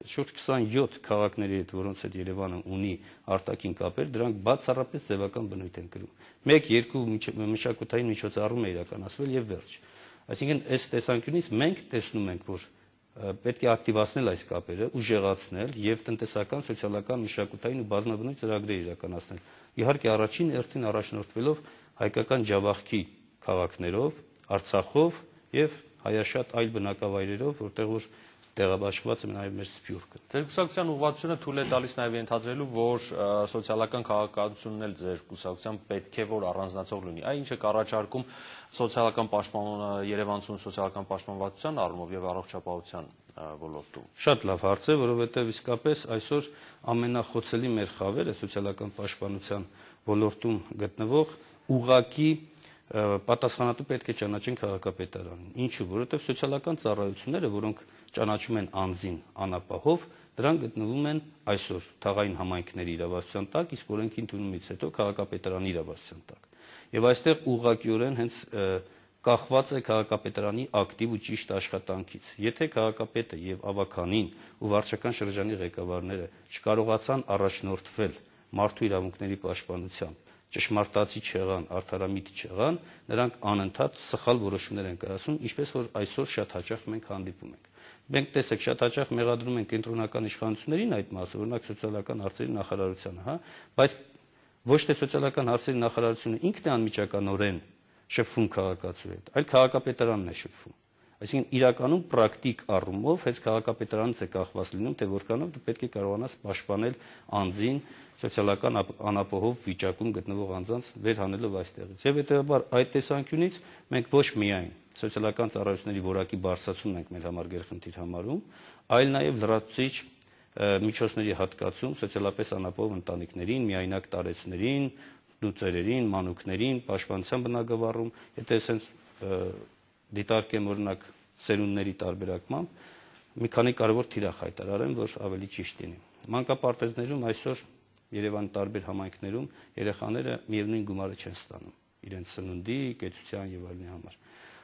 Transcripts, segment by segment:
Շուրջ 27 քաղաքների հետ, որոնց հետ Երևանը ունի արտաքին կապեր, դրանք բացառապես ձևական բնույթ են կրում։ 1-2 մշակութային միջոցառում է իրականացվել եւ վերջ։ Այսինքն, այս տեսանկյունից մենք տեսնում ենք, որ պետք է ակտիվացնել այս կապերը, ուժեղացնել եւ տնտեսական, սոցիալական, մշակութային ու բազմաբնույթ ծրագրեր իրականացնել։ Իհարկե, առաջին հերթին առաջնորդվելով հայկական ջավախքի քաղաքներով, Արցախով եւ հայաշատ այլ բնակավայրերով, որտեղ որ տեղաբաշխված է նաև մեր Սփյուռքը։ Ձեր կուսակցության ուղղվածությունը թույլ է տալիս նաև ենթադրելու, որ սոցիալական քաղաքականությունն էլ ձեր կուսակցության պետք է որ առանձնացող լինի։ Այն ինչ է առաջարկում սոցիալական Երևանցուն սոցիալական պաշտպանվածության առումով եւ առողջապահության ոլորտում։ Շատ լավ հարց է, որովհետեւ իսկապես այսօր ամենախոցելի մեր խավերը սոցիալական պաշտպանության ոլորտում գտնվող ուղղակի պատասխանատու պետք է ճանաչեն քաղաքապետարանին։ Ինչու՞, որովհետև սոցիալական ծառայությունները, որոնք ճանաչում են անձին անապահով, դրանք գտնվում են այսօր թաղային համայնքների իրավասության տակ, իսկ օրենքի ընդունումից հետո քաղաքապետարանի իրավասության տակ։ Եվ այստեղ ուղղակիորեն հենց կախված է քաղաքապետարանի ակտիվ ու ճիշտ աշխատանքից։ Եթե քաղաքապետը եւ ավականին ու վարչական շրջանի ղեկավարները չկարողացան առաջնորդվել մարդու իրավունքների պաշտպանությամբ, ճշմարտացի չեղան, արդարամիտ չեղան, նրանք անընդհատ սխալ որոշումներ են կայացնում, ինչպես որ այսօր շատ հաճախ մենք հանդիպում ենք։ Մենք տեսեք, շատ հաճախ մեղադրում ենք կենտրոնական իշխանություններին այդ մասը, օրինակ սոցիալական հարցերի նախարարությանը, հա, բայց ոչ թե սոցիալական հարցերի նախարարությունը ինքն է անմիջականորեն շփվում քաղաքացու հետ, այլ քաղաքապետարանն է շփվում։ Այսինքն իրականում պրակտիկ առումով հենց քաղաքապետարանից է կախված լինում, թե որքանով դու պետք է կարողանաս պաշտպանել անձին սոցիալական անապահով վիճակում գտնվող անձանց վեր հանելով այստեղից։ Եվ հետեւաբար այդ տեսանկյունից մենք ոչ միայն սոցիալական ծառայությունների որակի բարձրացումն ենք մեր համար գերխնդիր համարում, այլ նաև լրացուցիչ միջոցների հատկացում սոցիալապես անապահով ընտանիքներին, միայնակ տարեցներին, ծերերին, մանուկներին, պաշտպանության բնագավառում, եթե ասենց դիտարկեմ օրինակ սերունդների տարբերակմամբ, մի քանի կարևոր թիրախ հայտարարեմ, որ ավելի ճիշտ լինի։ Մանկապարտեզներում այսօր Երևանի տարբեր համայնքներում երեխաները միևնույն գումարը չեն ստանում իրենց սննդի, կեցության եւ այլնի համար։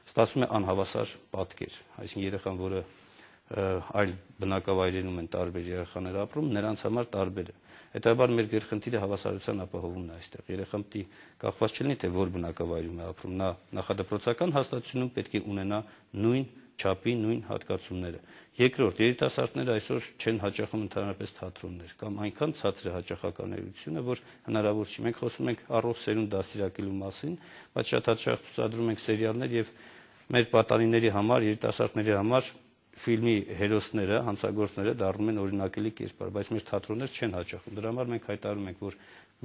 Ստացվում է անհավասար պատկեր, այսինքն երեխան, որը այլ բնակավայրերում են տարբեր երեխաներ ապրում, նրանց համար տարբեր է։ Հետաբար մեր գերխնդիրը հավասարության ապահովումն է այստեղ։ Երեխան պետք է կախված չլինի, թե որ բնակավայրում է ապրում, նա նախադպրոցական հաստատությունում պետք է ունենա նույն չափի նույն հատկացումները։ Երկրորդ, երիտասարդները այսօր չեն հաճախում ընդհանրապես թատրոններ կամ այնքան ցածր է հաճախականությունը, որ հնարավոր չի։ Մենք խոսում ենք առողջ սերունդ դաստիարակելու մասին, բայց շատ հաճախ ցուցադրում ենք սերիալներ եւ մեր պատանիների համար, երիտասարդների համար ֆիլմի հերոսները, հանցագործները դառնում են օրինակելի կերպար, բայց մեր թատրոններ չեն հաճախում։ Դրա համար մենք հայտարարում ենք, որ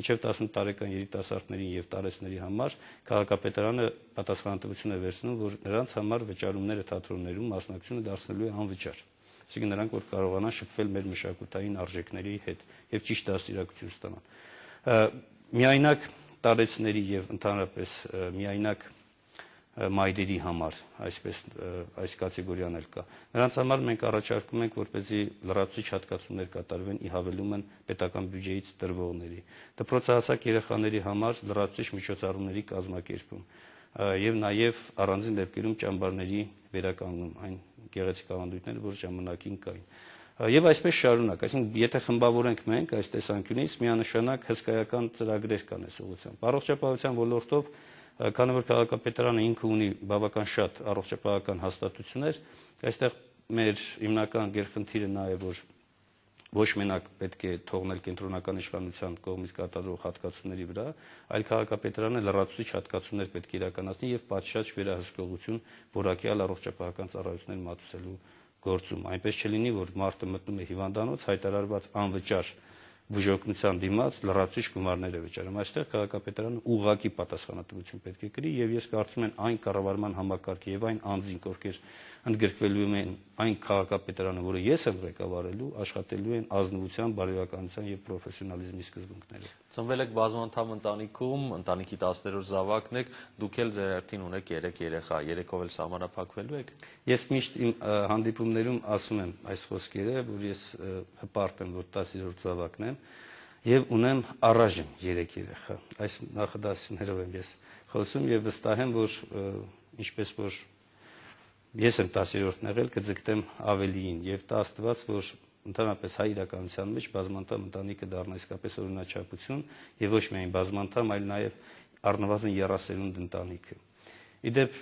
մինչև 18 տարեկան երիտասարդներին եւ տարեցների համար քաղաքապետարանը պատասխանատվություն է վերցնում, որ նրանց համար վճարումները թատրոններում մասնակցությունը դարձնելու է անվճար։ Այսինքն նրանք որ կարողանան շփվել մեր մշակութային արժեքների հետ եւ ճիշտ դաստիարակություն ստանան։ Միայնակ տարեցների եւ ընդհանրապես միայնակ մայրերի համար, այս կատեգորիան էլ կա։ Նրանց համար մենք առաջարկում ենք, որպեսզի լրացուցիչ հատկացումներ կատարվեն ի հավելումն պետական բյուջեից տրվողների։ Դպրոցահասակ երեխաների համար լրացուցիչ միջոցառումների կազմակերպում եւ նաեւ առանձին դեպքերում ճամբարների վերականգնում, այն գեղեցիկ ավանդույթները, որ ժամանակին կային։ Եվ այսպես շարունակ, այսինքն եթե խմբավորենք մենք այս տեսանկյունից, միանշանակ հսկայական ծրագրեր կան այս ուղղությամբ։ Առողջապահության ոլորտով քանի որ քաղաքապետարանը ինքը ունի բավական շատ առողջապահական հաստատություններ, այստեղ մեր հիմնական գերխնդիրը նա է, որ ոչ մենակ պետք է թողնել կենտրոնական իշխանության կողմից կատարվող հատկացումների վրա, այլ քաղաքապետարանը լրացուցիչ հատկացումներ պետք է իրականացնի եւ պատշաճ վերահսկողություն որակյալ առողջապահական ծառայություններ մատուցելու գործում։ Այնպես չլինի, որ մարդը մտնում է հիվանդանոց, հայտարարված անվճար բուժօգնության դիմաց լրացուցիչ գումարներ է վճարում։ Այստեղ քաղաքապետարանը ուղղակի պատասխանատվություն պետք է կրի եւ ես կարծում եմ այն կառավարման համակարգը եւ այն անձինք, ովքեր ընդգրկվելու են այն քաղաքապետարանը, որը ես եմ ղեկավարելու, աշխատելու են ազնվության, բարոյականության եւ պրոֆեսիոնալիզմի սկզբունքներով։ Ծնվել եք բազմանդամ ընտանիքում, ընտանիքի 10-րդ զավակն եք, դուք էլ ձեր հերթին ունեք 3 երեխա, երեքով էլ սահմանափակվելու եք։ Ես միշտ իմ հանդիպումներում ասում եմ այս խոսքերը, որ ես հպարտ եմ, որ 10-րդ զավակն եմ եւ ունեմ առայժմ 3 երեխա։ Այս նախադասություններով եմ ես խոսում եւ վստահ եմ, որ ինչպես որ ես եմ 10-րդն եղել, կձգտեմ ավելիին եւ տա Աստված, որ ընդհանրապես հայ իրականության մեջ բազմանդամ ընտանիքը դառնա իսկապես օրինաչափություն եւ ոչ միայն բազմանդամ, այլ նաեւ առնվազն 30 սերունդ ընտանիքը։ Իդեպ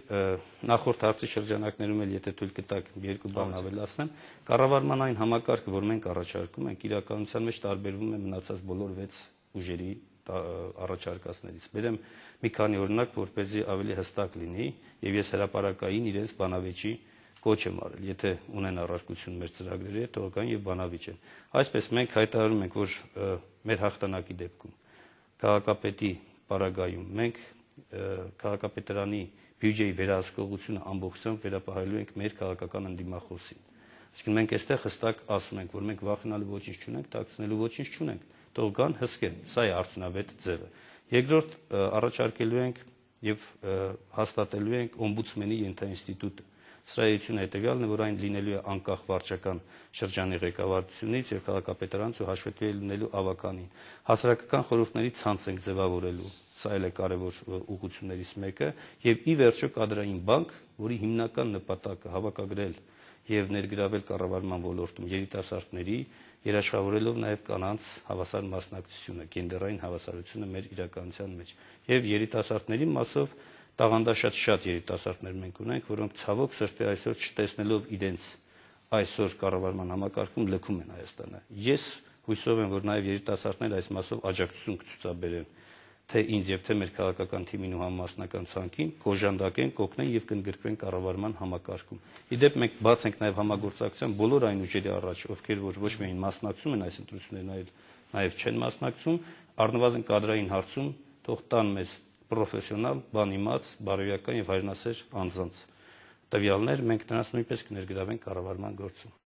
նախորդ հարցի շրջանակներում էլ եթե թույլ կտակ երկու բան ավելացնեմ, կառավարման այն համակարգը, որ մենք առաջարկում ենք, իրականության մեջ տարբերվում է մնացած բոլոր 6 ուժերի առաջարկածներից։ Բերեմ մի քանի օրինակ, որպեսզի ավելի հստակ լինի, եւ ես հրապարակային իրենց բանավեճի կոչ եմ արել, եթե ունեն առարկություն մեր ծրագրերի հետ, թող գան եւ բանավիճեն։ Այսպես մենք հայտարարում ենք, որ մեր հաղթանակի դեպքում քաղաքապետի պարագայում մենք քաղաքապետարանի բյուջեի վերահսկողությունը ամբողջությամբ վերապահելու ենք մեր քաղաքական ընդդիմախոսին։ Իսկ մենք այստեղ հստակ ասում ենք, որ մենք վախենալու ոչինչ չունենք, տաքցնելու ոչինչ չունենք, թող գան հսկեն, սա է արդյունավետ ձևը։ Երկրորդ, առաջարկելու ենք եւ հաստատելու ենք օմբուդսմենի ենթաինստիտուտը։ Սրայությունը հետեւյալն է, որ այն լինելու է անկախ վարչական շրջանի ղեկավարությունից եւ քաղաքապետարանից ու հաշվետու է լինելու ավականին։ Հասարակական խորհուրդների ցանց ենք ձևավորելու, սա էլ է կարևոր ուղղություններից մեկը, եւ ի վերջո կադրային բանկ, որի հիմնական նպատակը հավաքագրել եւ ներգրավել կառավարման ոլորտում երիտասարդների, երաշխավորելով նաեւ կանանց հավասար մասնակցությունը, գենդերային հավասարությունը մեր իրականության մեջ եւ երիտասարդների մասով տաղանդաշատ շատ երիտասարդներ մենք ունենք, որոնք ցավոք սրտի այսօր չտեսնելով իրենց այսօր կառավարման համակարգում լքում են Հայաստանը։ Ես հույսով եմ, որ նաեւ երիտասարդները այս մասով աջակցություն կցուցաբերեն թե ինձ եւ թե մեր քաղաքական թիմին ու համամասնական ցանկին, կօժանդակեն, կօգնեն եւ կընդգրկվեն կառավարման համակարգում։ Իդեպ մենք բաց ենք նաեւ համագործակցության բոլոր այն ուժերի առաջ, ովքեր որ ոչ միայն մասնակցում են այս ընտրություններին, նաեւ չեն մասնակցում, առնվազն կադրային հարցում թող տան մեզ պրոֆեսիոնալ, բանիմաց, բարոյական եւ հայրենասեր անձանց տվյալներ, մենք նրանց նույնպես կներգրավենք կառավարման գործում։